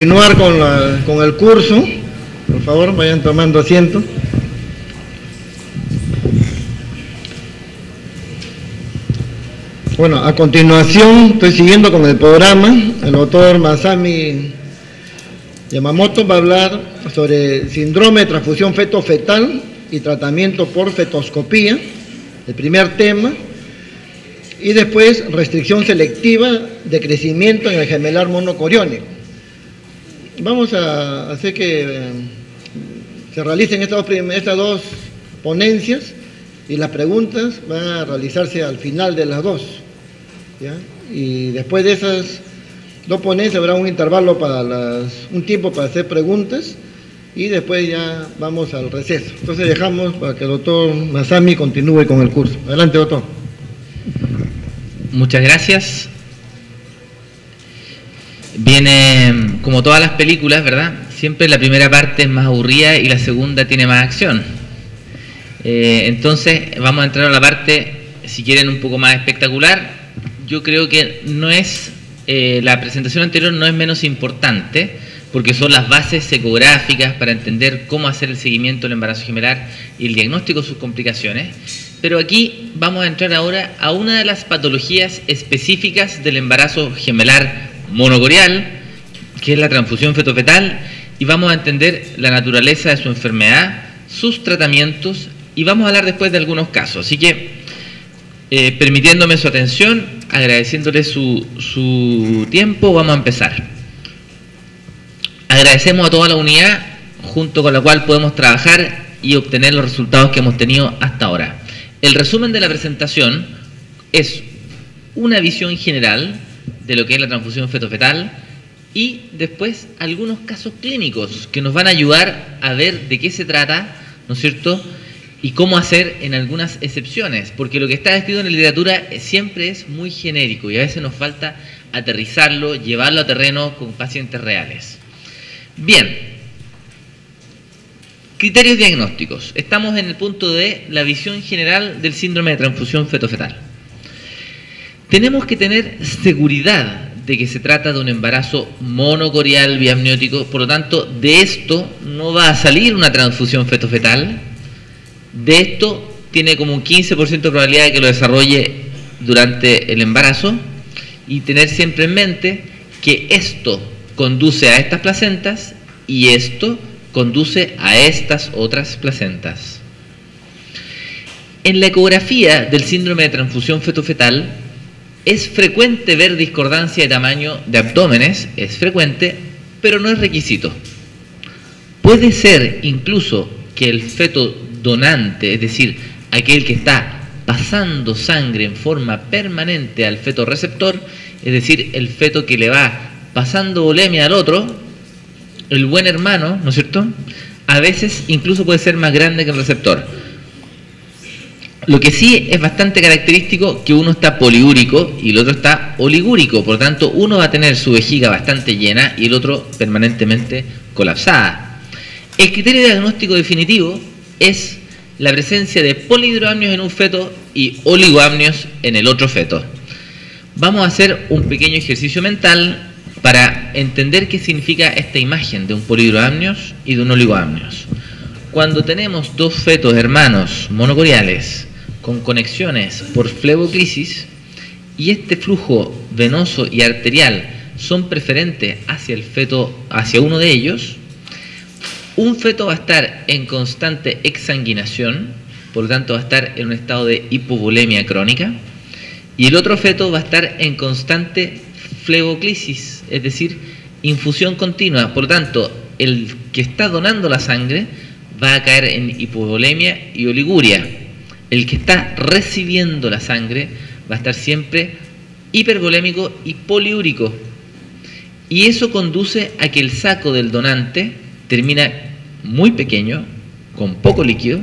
Continuar con el curso. Por favor, vayan tomando asiento. Bueno, a continuación estoy siguiendo con el programa. El doctor Masami Yamamoto va a hablar sobre síndrome de transfusión feto-fetal y tratamiento por fetoscopía, el primer tema, y después restricción selectiva de crecimiento en el gemelar monocoriónico. Vamos a hacer que se realicen estas dos ponencias y las preguntas van a realizarse al final de las dos, ¿ya? Y después de esas dos ponencias habrá un intervalo un tiempo para hacer preguntas y después ya vamos al receso. Entonces dejamos para que el doctor Masami continúe con el curso. Adelante, doctor. Muchas gracias. Viene, como todas las películas, ¿verdad? Siempre la primera parte es más aburrida y la segunda tiene más acción. Entonces vamos a entrar a la parte, si quieren, un poco más espectacular. Yo creo que no es, la presentación anterior no es menos importante, porque son las bases ecográficas para entender cómo hacer el seguimiento del embarazo gemelar y el diagnóstico de sus complicaciones. Pero aquí vamos a entrar ahora a una de las patologías específicas del embarazo gemelar monocorial, que es la transfusión feto-fetal, y vamos a entender la naturaleza de su enfermedad, sus tratamientos, y vamos a hablar después de algunos casos. Así que, permitiéndome su atención, agradeciéndole su tiempo, vamos a empezar. Agradecemos a toda la unidad, junto con la cual podemos trabajar y obtener los resultados que hemos tenido hasta ahora. El resumen de la presentación es una visión general de lo que es la transfusión feto-fetal y después algunos casos clínicos que nos van a ayudar a ver de qué se trata, ¿no es cierto?, y cómo hacer en algunas excepciones, porque lo que está escrito en la literatura siempre es muy genérico y a veces nos falta aterrizarlo, llevarlo a terreno con pacientes reales. Bien, criterios diagnósticos. Estamos en el punto de la visión general del síndrome de transfusión feto-fetal. Tenemos que tener seguridad de que se trata de un embarazo monocorial biamniótico, por lo tanto, de esto no va a salir una transfusión feto-fetal. De esto tiene como un 15% de probabilidad de que lo desarrolle durante el embarazo, y tener siempre en mente que esto conduce a estas placentas y esto conduce a estas otras placentas. En la ecografía del síndrome de transfusión feto-fetal es frecuente ver discordancia de tamaño de abdómenes, es frecuente, pero no es requisito. Puede ser incluso que el feto donante, es decir, aquel que está pasando sangre en forma permanente al feto receptor, es decir, el feto que le va pasando volemia al otro, el buen hermano, ¿no es cierto?, a veces incluso puede ser más grande que el receptor. Lo que sí es bastante característico que uno está poliúrico y el otro está oligúrico, por lo tanto uno va a tener su vejiga bastante llena y el otro permanentemente colapsada. El criterio diagnóstico definitivo es la presencia de polihidroamnios en un feto y oligoamnios en el otro feto. Vamos a hacer un pequeño ejercicio mental para entender qué significa esta imagen de un polihidroamnios y de un oligoamnios. Cuando tenemos dos fetos hermanos monocoriales con conexiones por fleboclisis y este flujo venoso y arterial son preferentes hacia el feto, hacia uno de ellos, un feto va a estar en constante exsanguinación, por lo tanto va a estar en un estado de hipovolemia crónica, y el otro feto va a estar en constante fleboclisis, es decir, infusión continua. Por lo tanto, el que está donando la sangre va a caer en hipovolemia y oliguria. El que está recibiendo la sangre va a estar siempre hipervolémico y poliúrico. Y eso conduce a que el saco del donante termina muy pequeño, con poco líquido,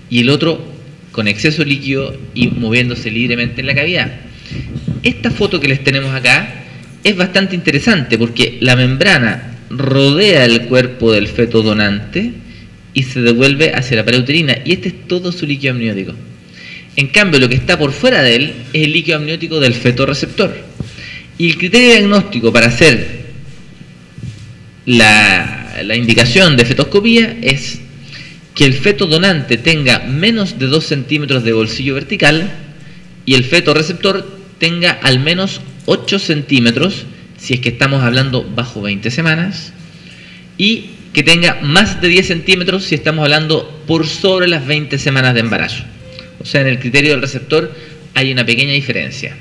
y el otro con exceso de líquido y moviéndose libremente en la cavidad. Esta foto que les tenemos acá es bastante interesante porque la membrana rodea el cuerpo del feto donante y se devuelve hacia la pared uterina, y este es todo su líquido amniótico. En cambio, lo que está por fuera de él es el líquido amniótico del feto receptor. Y el criterio diagnóstico para hacer la indicación de fetoscopía es que el feto donante tenga menos de 2 centímetros de bolsillo vertical y el feto receptor tenga al menos 8 centímetros, si es que estamos hablando bajo 20 semanas, y que tenga más de 10 centímetros si estamos hablando por sobre las 20 semanas de embarazo. O sea, en el criterio del receptor hay una pequeña diferencia.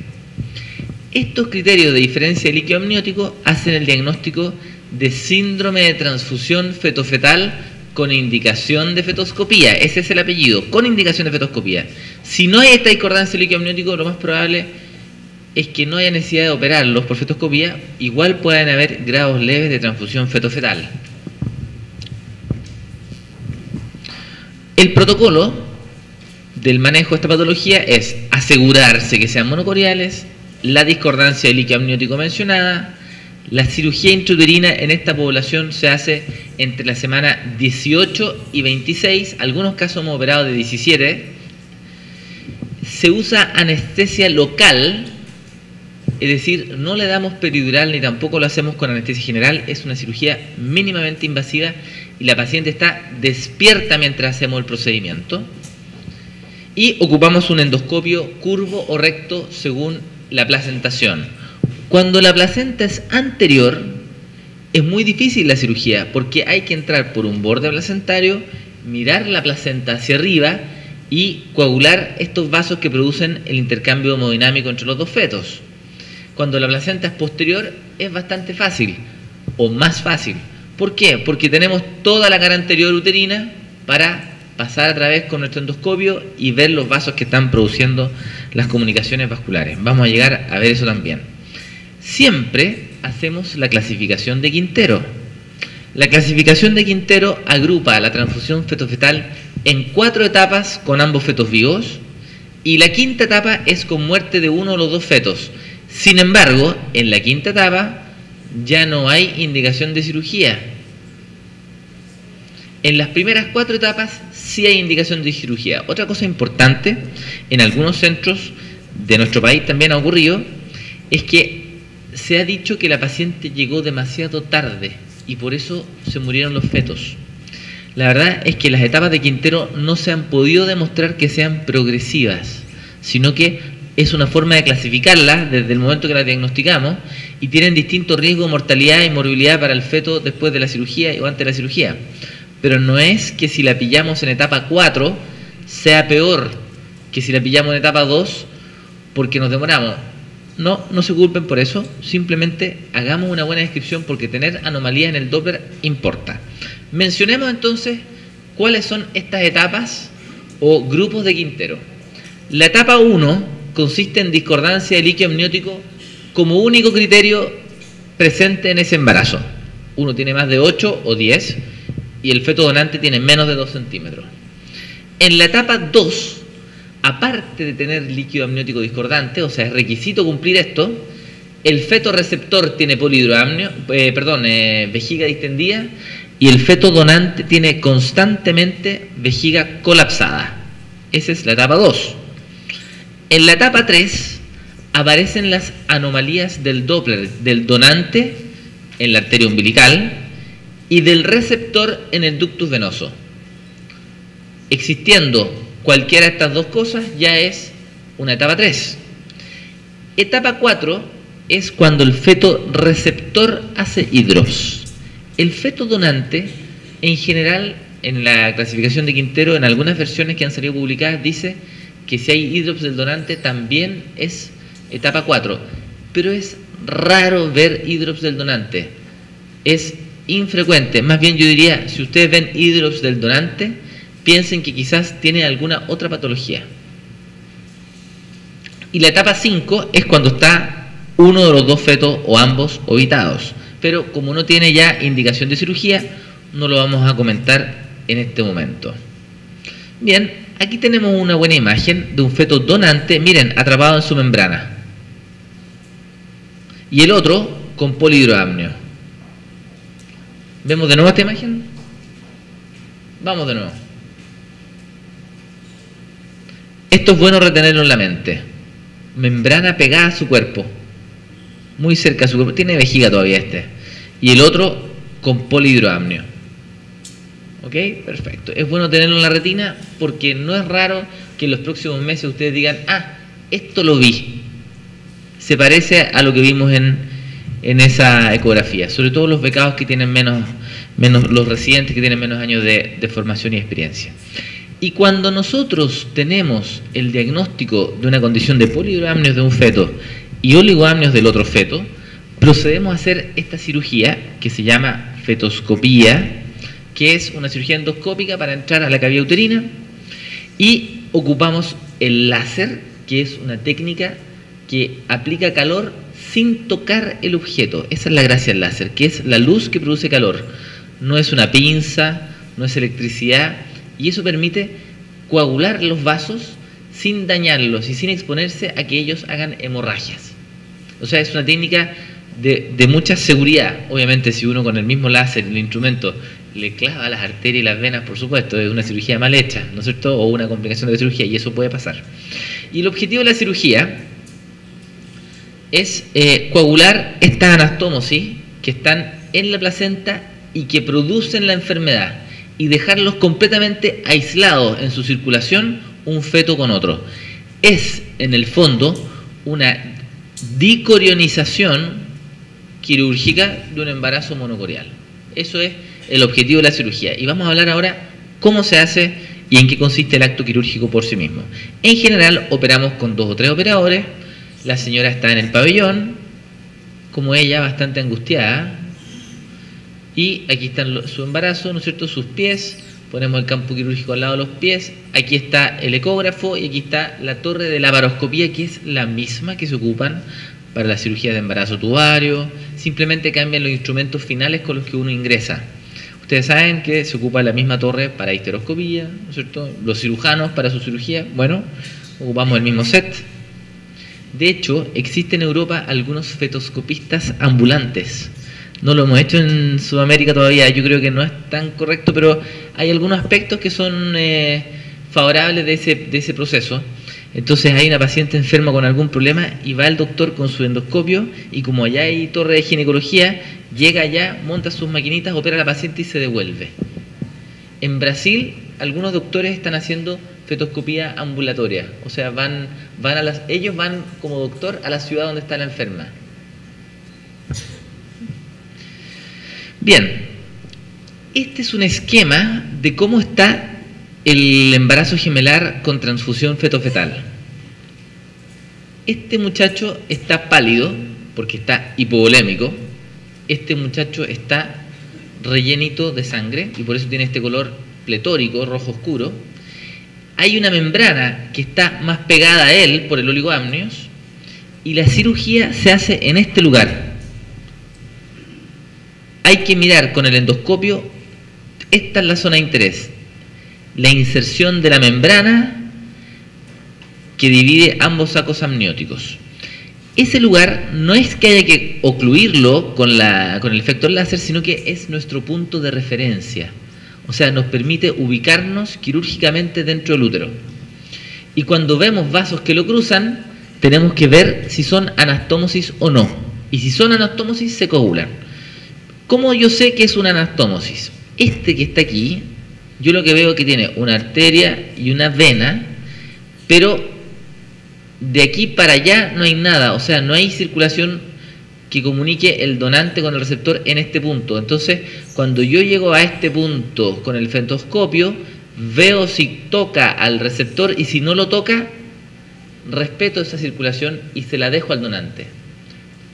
Estos criterios de diferencia de líquido amniótico hacen el diagnóstico de síndrome de transfusión fetofetal con indicación de fetoscopía. Ese es el apellido, con indicación de fetoscopía. Si no hay esta discordancia de líquido amniótico, lo más probable es que no haya necesidad de operarlos por fetoscopía. Igual pueden haber grados leves de transfusión fetofetal. El protocolo del manejo de esta patología es asegurarse que sean monocoriales, la discordancia de líquido amniótico mencionada. La cirugía intrauterina en esta población se hace entre la semana 18 y 26, algunos casos hemos operado de 17. Se usa anestesia local, es decir, no le damos peridural ni tampoco lo hacemos con anestesia general, es una cirugía mínimamente invasiva y la paciente está despierta mientras hacemos el procedimiento. Y ocupamos un endoscopio curvo o recto según la placentación. Cuando la placenta es anterior, es muy difícil la cirugía porque hay que entrar por un borde placentario, mirar la placenta hacia arriba y coagular estos vasos que producen el intercambio hemodinámico entre los dos fetos. Cuando la placenta es posterior es bastante fácil o más fácil. ¿Por qué? Porque tenemos toda la cara anterior uterina para pasar a través con nuestro endoscopio y ver los vasos que están produciendo las comunicaciones vasculares. Vamos a llegar a ver eso también. Siempre hacemos la clasificación de Quintero. La clasificación de Quintero agrupa la transfusión fetofetal en 4 etapas con ambos fetos vivos y la quinta etapa es con muerte de uno de los dos fetos. Sin embargo, en la quinta etapa ya no hay indicación de cirugía. En las primeras 4 etapas sí hay indicación de cirugía. Otra cosa importante, en algunos centros de nuestro país también ha ocurrido, es que se ha dicho que la paciente llegó demasiado tarde y por eso se murieron los fetos. La verdad es que las etapas de Quintero no se han podido demostrar que sean progresivas, sino que es una forma de clasificarlas desde el momento que las diagnosticamos y tienen distintos riesgos de mortalidad y morbilidad para el feto después de la cirugía o antes de la cirugía. Pero no es que si la pillamos en etapa 4 sea peor que si la pillamos en etapa 2 porque nos demoramos. No, no se culpen por eso, simplemente hagamos una buena descripción porque tener anomalías en el Doppler importa. Mencionemos entonces cuáles son estas etapas o grupos de Quintero. La etapa 1 consiste en discordancia de líquido amniótico como único criterio presente en ese embarazo. Uno tiene más de 8 o 10 y el feto donante tiene menos de 2 centímetros. En la etapa 2, aparte de tener líquido amniótico discordante, o sea, es requisito cumplir esto, el feto receptor tiene vejiga distendida y el feto donante tiene constantemente vejiga colapsada. Esa es la etapa 2. En la etapa 3 aparecen las anomalías del Doppler del donante en la arteria umbilical y del receptor en el ductus venoso. Existiendo cualquiera de estas dos cosas ya es una etapa 3. Etapa 4 es cuando el feto receptor hace hidrops. El feto donante, en general, en la clasificación de Quintero, en algunas versiones que han salido publicadas, dice que si hay hidrops del donante también es etapa 4. Pero es raro ver hidrops del donante. Es infrecuente. Más bien yo diría, si ustedes ven hidrops del donante, piensen que quizás tiene alguna otra patología. Y la etapa 5 es cuando está uno de los dos fetos o ambos ovitados. Pero como no tiene ya indicación de cirugía, no lo vamos a comentar en este momento. Bien, aquí tenemos una buena imagen de un feto donante, miren, atrapado en su membrana. Y el otro con polihidroamnio. ¿Vemos de nuevo esta imagen? Vamos de nuevo. Esto es bueno retenerlo en la mente. Membrana pegada a su cuerpo. Muy cerca a su cuerpo. Tiene vejiga todavía este. Y el otro con polihidroamnio. ¿Ok? Perfecto. Es bueno tenerlo en la retina porque no es raro que en los próximos meses ustedes digan, esto lo vi. Se parece a lo que vimos en esa ecografía, sobre todo los becados que tienen menos los residentes que tienen menos años de formación y experiencia. Y cuando nosotros tenemos el diagnóstico de una condición de polihidroamnios de un feto y oligoamnios del otro feto, procedemos a hacer esta cirugía que se llama fetoscopía, que es una cirugía endoscópica para entrar a la cavidad uterina, y ocupamos el láser, que es una técnica que aplica calor sin tocar el objeto. Esa es la gracia del láser, que es la luz que produce calor. No es una pinza, no es electricidad, y eso permite coagular los vasos sin dañarlos y sin exponerse a que ellos hagan hemorragias. O sea, es una técnica de mucha seguridad. Obviamente, si uno con el mismo láser, el instrumento, le clava las arterias y las venas, por supuesto, es una cirugía mal hecha, ¿no es cierto? O una complicación de la cirugía, y eso puede pasar. Y el objetivo de la cirugía es coagular estas anastomosis que están en la placenta y que producen la enfermedad, y dejarlos completamente aislados en su circulación un feto con otro. Es, en el fondo, una dicorionización quirúrgica de un embarazo monocorial. Eso es el objetivo de la cirugía. Y vamos a hablar ahora cómo se hace y en qué consiste el acto quirúrgico por sí mismo. En general, operamos con 2 o 3 operadores. La señora está en el pabellón, como ella, bastante angustiada. Y aquí está su embarazo, ¿no es cierto? Sus pies. Ponemos el campo quirúrgico al lado de los pies. Aquí está el ecógrafo y aquí está la torre de laparoscopía, que es la misma que se ocupan para la cirugía de embarazo tubario. Simplemente cambian los instrumentos finales con los que uno ingresa. Ustedes saben que se ocupa la misma torre para histeroscopía, ¿no es cierto? Los cirujanos para su cirugía, bueno, ocupamos el mismo set. De hecho, existen en Europa algunos fetoscopistas ambulantes. No lo hemos hecho en Sudamérica todavía, yo creo que no es tan correcto, pero hay algunos aspectos que son favorables de ese proceso. Entonces hay una paciente enferma con algún problema y va el doctor con su endoscopio, y como allá hay torre de ginecología, llega allá, monta sus maquinitas, opera a la paciente y se devuelve. En Brasil, algunos doctores están haciendo fetoscopía ambulatoria, o sea, ellos van como doctor a la ciudad donde está la enferma. Bien, este es un esquema de cómo está el embarazo gemelar con transfusión fetofetal. Este muchacho está pálido porque está hipovolémico. Este muchacho está rellenito de sangre y por eso tiene este color pletórico, rojo oscuro. Hay una membrana que está más pegada a él por el oligoamnios, y la cirugía se hace en este lugar. Hay que mirar con el endoscopio, esta es la zona de interés, la inserción de la membrana que divide ambos sacos amnióticos. Ese lugar no es que haya que ocluirlo con el efecto láser, sino que es nuestro punto de referencia. O sea, nos permite ubicarnos quirúrgicamente dentro del útero. Y cuando vemos vasos que lo cruzan, tenemos que ver si son anastomosis o no. Y si son anastomosis, se coagulan. ¿Cómo yo sé que es una anastomosis? Este que está aquí, yo lo que veo es que tiene una arteria y una vena, pero de aquí para allá no hay nada, o sea, no hay circulación que comunique el donante con el receptor en este punto. Entonces, cuando yo llego a este punto con el fetoscopio, veo si toca al receptor, y si no lo toca, respeto esa circulación y se la dejo al donante.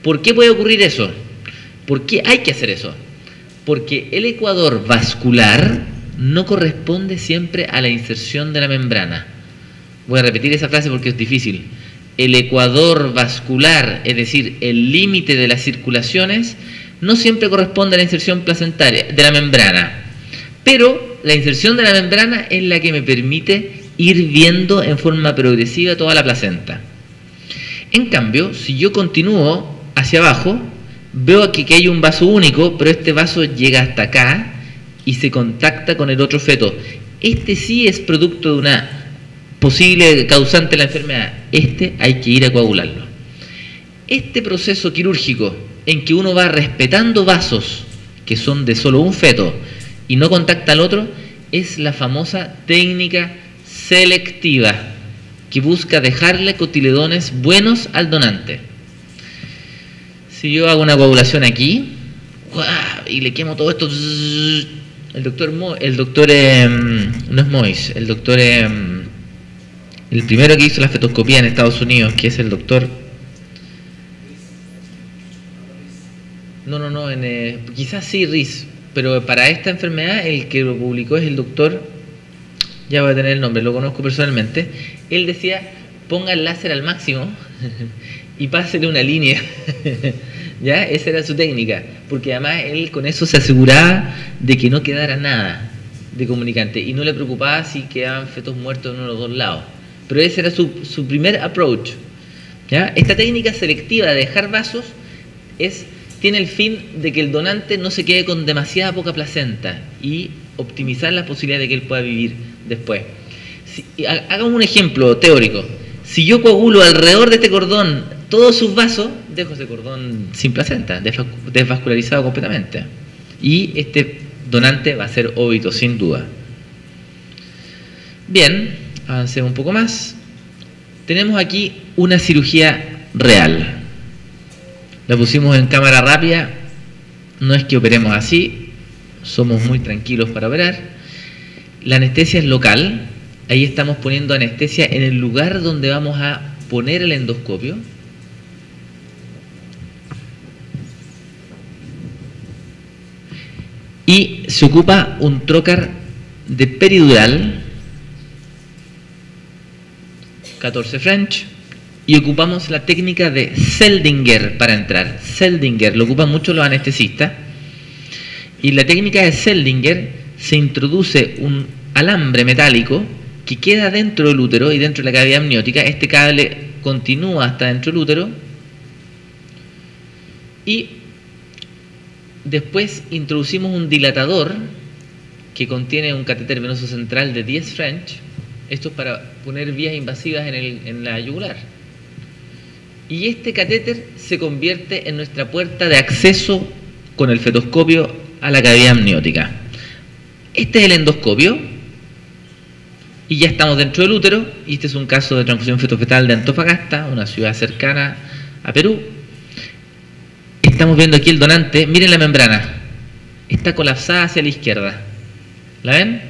¿Por qué puede ocurrir eso? ¿Por qué hay que hacer eso? Porque el ecuador vascular no corresponde siempre a la inserción de la membrana. Voy a repetir esa frase porque es difícil. El ecuador vascular, es decir, el límite de las circulaciones, no siempre corresponde a la inserción placentaria de la membrana. Pero la inserción de la membrana es la que me permite ir viendo en forma progresiva toda la placenta. En cambio, si yo continúo hacia abajo, veo aquí que hay un vaso único, pero este vaso llega hasta acá y se contacta con el otro feto. Este sí es producto de una posible causante de la enfermedad. Este hay que ir a coagularlo. Este proceso quirúrgico en que uno va respetando vasos que son de solo un feto y no contacta al otro, es la famosa técnica selectiva, que busca dejarle cotiledones buenos al donante. Si yo hago una coagulación aquí y le quemo todo esto, el doctor no es Mois, el doctor, el primero que hizo la fetoscopía en Estados Unidos, que es el doctor, quizás sí Riz, pero para esta enfermedad el que lo publicó es el doctor, ya voy a tener el nombre, lo conozco personalmente. Él decía, ponga el láser al máximo y pásele una línea. ¿Ya? Esa era su técnica, porque además él con eso se aseguraba de que no quedara nada de comunicante y no le preocupaba si quedaban fetos muertos en uno de los dos lados. Pero ese era su primer approach. ¿Ya? Esta técnica selectiva de dejar vasos tiene el fin de que el donante no se quede con demasiada poca placenta y optimizar la posibilidad de que él pueda vivir después. Hagamos un ejemplo teórico. Si yo coagulo alrededor de este cordón todos sus vasos, dejo ese cordón sin placenta, desvascularizado completamente. Y este donante va a ser óbito, sin duda. Bien, avancemos un poco más. Tenemos aquí una cirugía real. La pusimos en cámara rápida. No es que operemos así, somos muy tranquilos para operar. La anestesia es local. Ahí estamos poniendo anestesia en el lugar donde vamos a poner el endoscopio. Y se ocupa un trocar de peridural, 14 French, y ocupamos la técnica de Seldinger para entrar. Seldinger lo ocupan mucho los anestesistas. Y la técnica de Seldinger se introduce un alambre metálico que queda dentro del útero y dentro de la cavidad amniótica. Este cable continúa hasta dentro del útero y después introducimos un dilatador que contiene un catéter venoso central de 10 French. Esto es para poner vías invasivas en la yugular. Y este catéter se convierte en nuestra puerta de acceso con el fetoscopio a la cavidad amniótica. Este es el endoscopio y ya estamos dentro del útero. Y este es un caso de transfusión fetofetal de Antofagasta, una ciudad cercana a Perú. Estamos viendo aquí el donante. Miren la membrana, está colapsada hacia la izquierda. ¿La ven?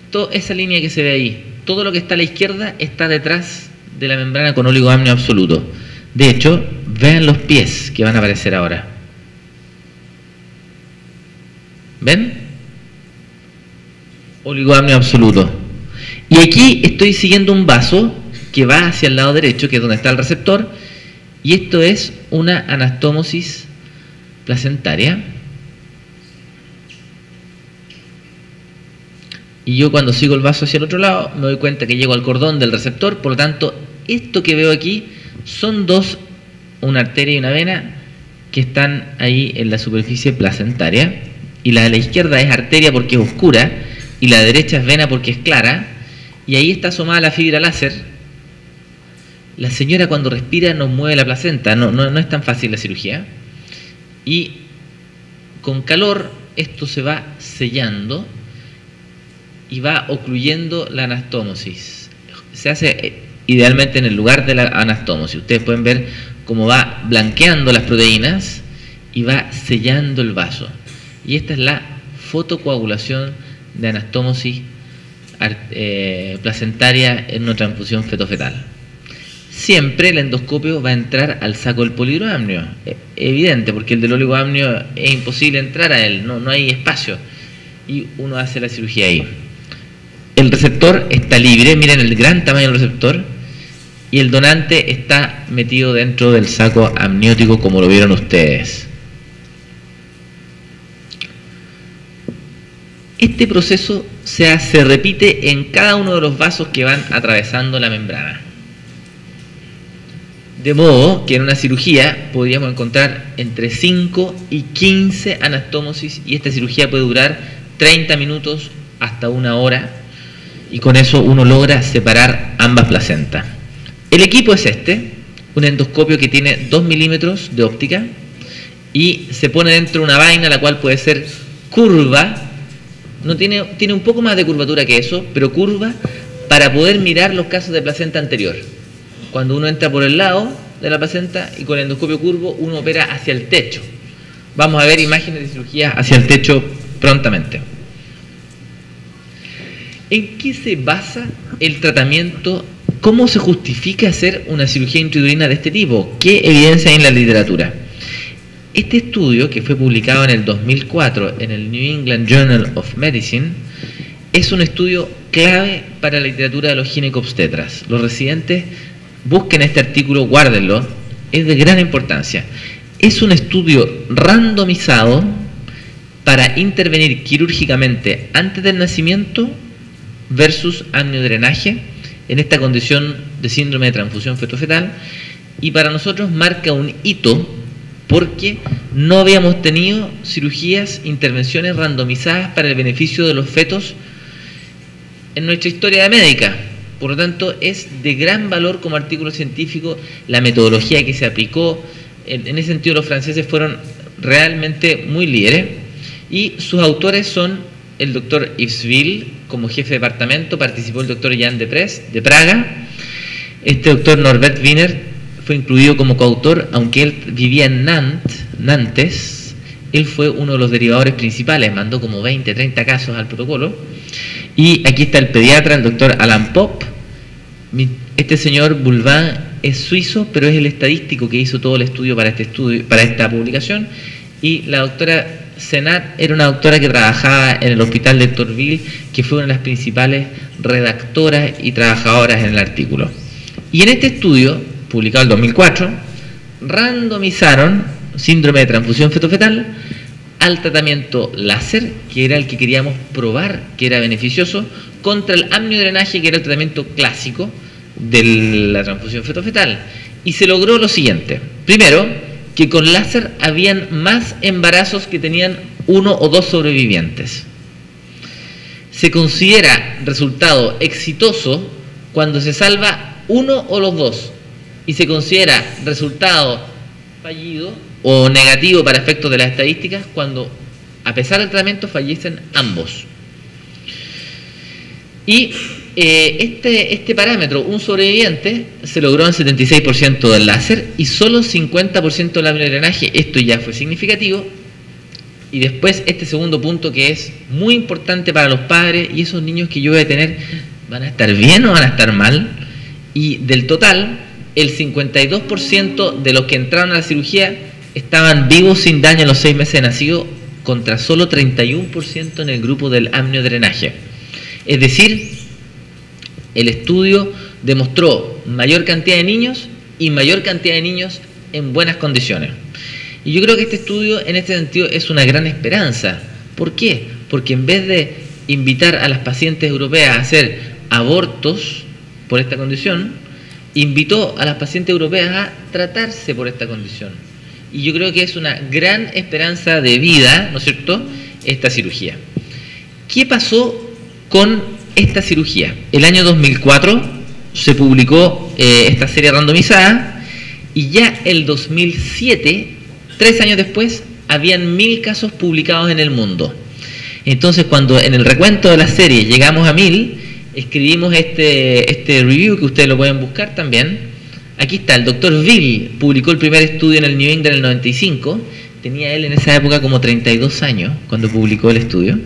Toda esa línea que se ve ahí, todo lo que está a la izquierda está detrás de la membrana con oligoamnio absoluto. De hecho, vean los pies que van a aparecer ahora. ¿Ven? Oligoamnio absoluto. Y aquí estoy siguiendo un vaso que va hacia el lado derecho, que es donde está el receptor, y esto es una anastomosis placentaria. Y yo cuando sigo el vaso hacia el otro lado me doy cuenta que llego al cordón del receptor. Por lo tanto, esto que veo aquí son dos, una arteria y una vena, que están ahí en la superficie placentaria. Y la de la izquierda es arteria porque es oscura y la derecha es vena porque es clara. Y ahí está asomada la fibra láser. La señora cuando respira nos mueve la placenta. No es tan fácil la cirugía. Y con calor esto se va sellando y va ocluyendo la anastomosis. Se hace idealmente en el lugar de la anastomosis. Ustedes pueden ver cómo va blanqueando las proteínas y va sellando el vaso. Y esta es la fotocoagulación de anastomosis placentaria en una transfusión fetofetal. Siempre el endoscopio va a entrar al saco del polidroamnio. Evidente, porque el del oligoamnio es imposible entrar a él, no hay espacio. Y uno hace la cirugía ahí. El receptor está libre, miren el gran tamaño del receptor, y el donante está metido dentro del saco amniótico como lo vieron ustedes. Este proceso se repite en cada uno de los vasos que van atravesando la membrana. De modo que en una cirugía podríamos encontrar entre 5 y 15 anastomosis y esta cirugía puede durar 30 minutos hasta una hora. Y con eso uno logra separar ambas placentas. El equipo es este, un endoscopio que tiene 2 milímetros de óptica y se pone dentro de una vaina la cual puede ser curva, no tiene un poco más de curvatura que eso, pero curva, para poder mirar los casos de placenta anterior. Cuando uno entra por el lado de la placenta y con el endoscopio curvo uno opera hacia el techo. Vamos a ver imágenes de cirugía hacia el techo prontamente. ¿En qué se basa el tratamiento? ¿Cómo se justifica hacer una cirugía intrauterina de este tipo? ¿Qué evidencia hay en la literatura? Este estudio, que fue publicado en el 2004 en el New England Journal of Medicine, es un estudio clave para la literatura de los ginecobstetras. Los residentes busquen este artículo, guárdenlo, es de gran importancia. Es un estudio randomizado para intervenir quirúrgicamente antes del nacimiento versus amniodrenaje en esta condición de síndrome de transfusión fetofetal, y para nosotros marca un hito porque no habíamos tenido cirugías, intervenciones randomizadas para el beneficio de los fetos en nuestra historia médica. Por lo tanto, es de gran valor como artículo científico la metodología que se aplicó. En ese sentido, los franceses fueron realmente muy líderes, y sus autores son el doctor Yves Ville, como jefe de departamento, participó el doctor Jan Deprez, de Praga. Este doctor Norbert Wiener fue incluido como coautor, aunque él vivía en Nantes. Él fue uno de los derivadores principales, mandó como 20, 30 casos al protocolo. Y aquí está el pediatra, el doctor Alan Popp. Este señor Boulvin es suizo, pero es el estadístico que hizo todo el estudio para esta publicación. Y la doctora Senat era una doctora que trabajaba en el hospital de Torville, que fue una de las principales redactoras y trabajadoras en el artículo. Y en este estudio, publicado en 2004, randomizaron síndrome de transfusión fetofetal al tratamiento láser, que era el que queríamos probar que era beneficioso, contra el amniodrenaje, que era el tratamiento clásico de la transfusión fetofetal. Y se logró lo siguiente. Primero, que con láser habían más embarazos que tenían 1 o 2 sobrevivientes. Se considera resultado exitoso cuando se salva 1 o los 2, y se considera resultado fallido o negativo para efectos de las estadísticas cuando, a pesar del tratamiento, fallecen ambos. Y este parámetro, un sobreviviente, se logró en 76% del láser y solo 50% del amniodrenaje. Esto ya fue significativo. Y después este segundo punto, que es muy importante para los padres, y esos niños que yo voy a tener, ¿van a estar bien o van a estar mal? Y del total, el 52% de los que entraron a la cirugía estaban vivos sin daño en los 6 meses de nacido, contra solo 31% en el grupo del amniodrenaje. Es decir, el estudio demostró mayor cantidad de niños y mayor cantidad de niños en buenas condiciones. Y yo creo que este estudio, en este sentido, es una gran esperanza. ¿Por qué? Porque en vez de invitar a las pacientes europeas a hacer abortos por esta condición, invitó a las pacientes europeas a tratarse por esta condición. Y yo creo que es una gran esperanza de vida, ¿no es cierto?, esta cirugía. ¿Qué pasó con esta cirugía? El año 2004 se publicó esta serie randomizada, y ya el 2007, 3 años después, habían 1000 casos publicados en el mundo. Entonces, cuando en el recuento de la serie llegamos a 1000, escribimos este review, que ustedes lo pueden buscar también. Aquí está, el doctor Ville publicó el primer estudio en el New England en el 95. Tenía él en esa época como 32 años cuando publicó el estudio.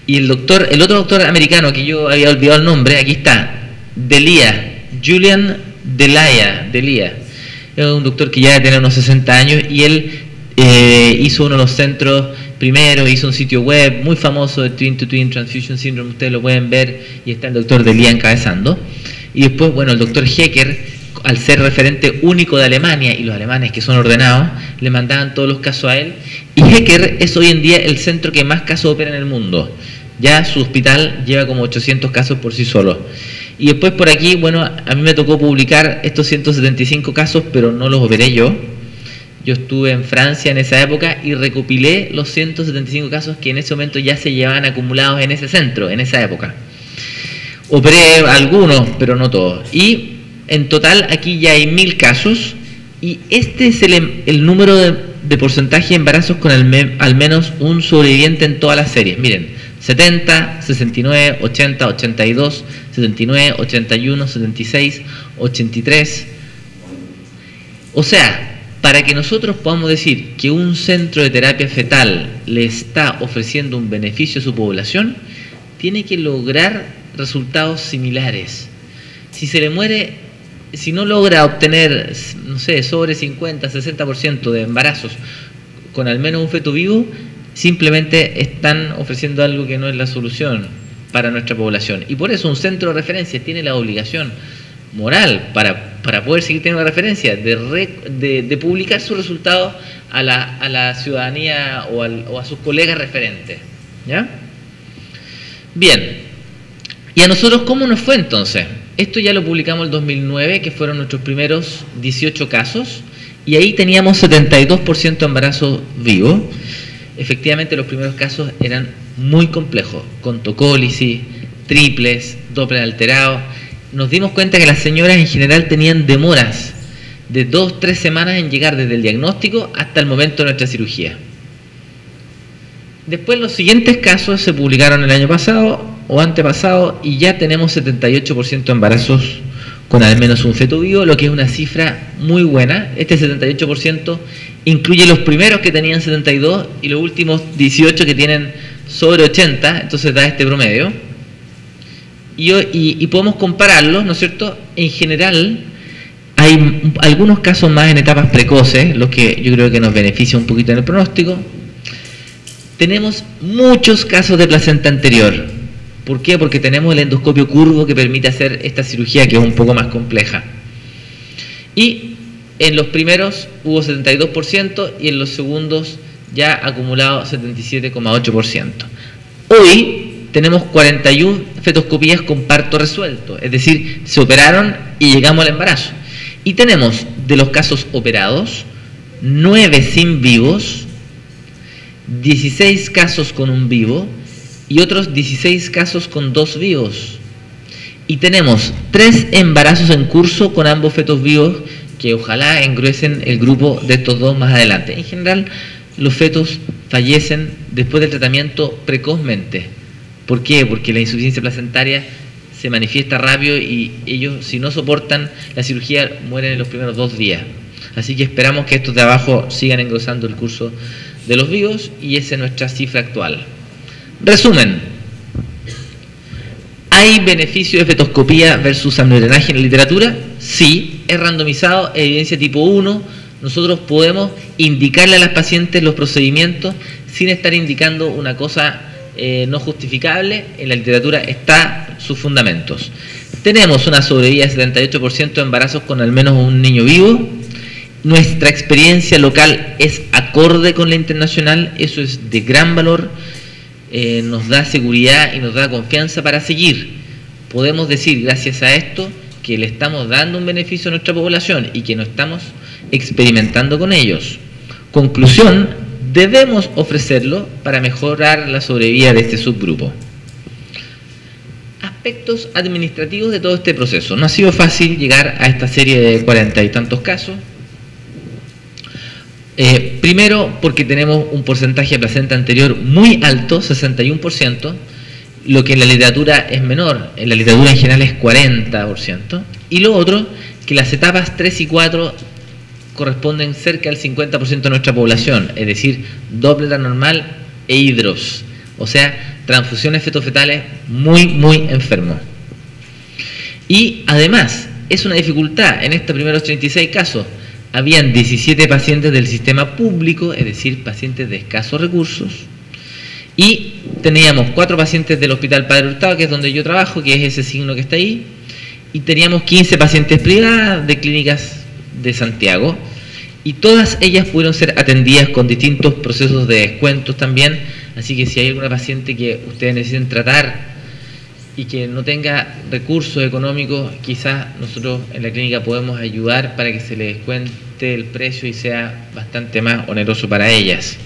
Y el otro doctor americano, que yo había olvidado el nombre, aquí está, Delia, Julian Delia. Es un doctor que ya debe tener unos 60 años, y él hizo uno de los centros primero, hizo un sitio web muy famoso de Twin-to-Twin Transfusion Syndrome, ustedes lo pueden ver, y está el doctor Delia encabezando. Y después, bueno, el doctor Hecker, al ser referente único de Alemania, y los alemanes que son ordenados, le mandaban todos los casos a él, y Hecker es hoy en día el centro que más casos opera en el mundo. Ya su hospital lleva como 800 casos por sí solo. Y después por aquí, bueno, a mí me tocó publicar estos 175 casos, pero no los operé yo. Yo estuve en Francia en esa época y recopilé los 175 casos que en ese momento ya se llevaban acumulados en ese centro, en esa época. Operé algunos, pero no todos. Y en total aquí ya hay 1000 casos, y este es el número de porcentaje de embarazos con al menos un sobreviviente en todas las series. Miren, 70, 69, 80, 82, 79, 81, 76, 83. O sea, para que nosotros podamos decir que un centro de terapia fetal le está ofreciendo un beneficio a su población, tiene que lograr resultados similares. Si se le muere, si no logra obtener, no sé, sobre 50, 60% de embarazos con al menos un feto vivo, simplemente están ofreciendo algo que no es la solución para nuestra población. Y por eso un centro de referencia tiene la obligación moral para poder seguir teniendo la referencia de publicar sus resultados a la ciudadanía o a sus colegas referentes. ¿Ya? Bien. ¿Y a nosotros cómo nos fue entonces? Esto ya lo publicamos el 2009, que fueron nuestros primeros 18 casos, y ahí teníamos 72% de embarazo vivo. Efectivamente, los primeros casos eran muy complejos, con tocólisis, triples, doppler alterado. Nos dimos cuenta que las señoras en general tenían demoras de 2-3 semanas en llegar desde el diagnóstico hasta el momento de nuestra cirugía. Después los siguientes casos se publicaron el año pasado o antepasado y ya tenemos 78% de embarazos con al menos un feto vivo, lo que es una cifra muy buena. Este 78% incluye los primeros que tenían 72 y los últimos 18 que tienen sobre 80, entonces da este promedio. Y podemos compararlos, ¿no es cierto? En general, hay algunos casos más en etapas precoces, lo que yo creo que nos beneficia un poquito en el pronóstico. Tenemos muchos casos de placenta anterior. ¿Por qué? Porque tenemos el endoscopio curvo que permite hacer esta cirugía que es un poco más compleja. Y en los primeros hubo 72% y en los segundos ya acumulado 77,8%. Hoy tenemos 41 fetoscopías con parto resuelto, es decir, se operaron y llegamos al embarazo. Y tenemos de los casos operados, 9 sin vivos, 16 casos con un vivo y otros 16 casos con 2 vivos. Y tenemos 3 embarazos en curso con ambos fetos vivos que ojalá engruesen el grupo de estos dos más adelante. En general, los fetos fallecen después del tratamiento precozmente. ¿Por qué? Porque la insuficiencia placentaria se manifiesta rápido y ellos, si no soportan la cirugía, mueren en los primeros 2 días. Así que esperamos que estos de abajo sigan engrosando el curso de los vivos y esa es nuestra cifra actual. Resumen. ¿Hay beneficio de fetoscopía versus amniodrenaje en la literatura? Sí, es randomizado, evidencia tipo 1. Nosotros podemos indicarle a las pacientes los procedimientos sin estar indicando una cosa no justificable. En la literatura está sus fundamentos. Tenemos una sobrevida de 78% de embarazos con al menos un niño vivo. Nuestra experiencia local es acorde con la internacional, eso es de gran valor, nos da seguridad y nos da confianza para seguir. Podemos decir, gracias a esto, que le estamos dando un beneficio a nuestra población y que no estamos experimentando con ellos. Conclusión, debemos ofrecerlo para mejorar la sobrevida de este subgrupo. Aspectos administrativos de todo este proceso. No ha sido fácil llegar a esta serie de 40 y tantos casos. Primero, porque tenemos un porcentaje de placenta anterior muy alto, 61%, lo que en la literatura es menor, en la literatura en general es 40%. Y lo otro, que las etapas 3 y 4 corresponden cerca al 50% de nuestra población, es decir, doppler anormal e hidros, o sea, transfusiones fetofetales muy enfermos. Y además, es una dificultad, en estos primeros 36 casos, habían 17 pacientes del sistema público, es decir, pacientes de escasos recursos, y teníamos 4 pacientes del Hospital Padre Hurtado, que es donde yo trabajo, que es ese signo que está ahí, y teníamos 15 pacientes privadas de clínicas de Santiago, y todas ellas pudieron ser atendidas con distintos procesos de descuentos también, así que si hay alguna paciente que ustedes necesiten tratar y que no tenga recursos económicos, quizás nosotros en la clínica podemos ayudar para que se le descuente el precio y sea bastante más oneroso para ellas.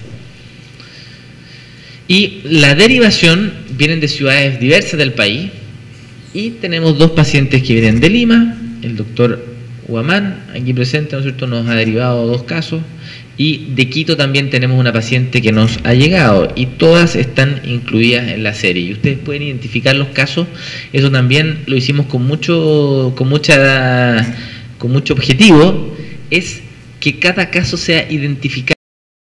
Y la derivación vienen de ciudades diversas del país y tenemos 2 pacientes que vienen de Lima, el doctor Huamán, aquí presente, ¿no es cierto?, nos ha derivado 2 casos, Y de Quito también tenemos una paciente que nos ha llegado y todas están incluidas en la serie. Y ustedes pueden identificar los casos. Eso también lo hicimos con mucho objetivo. Es que cada caso sea identificado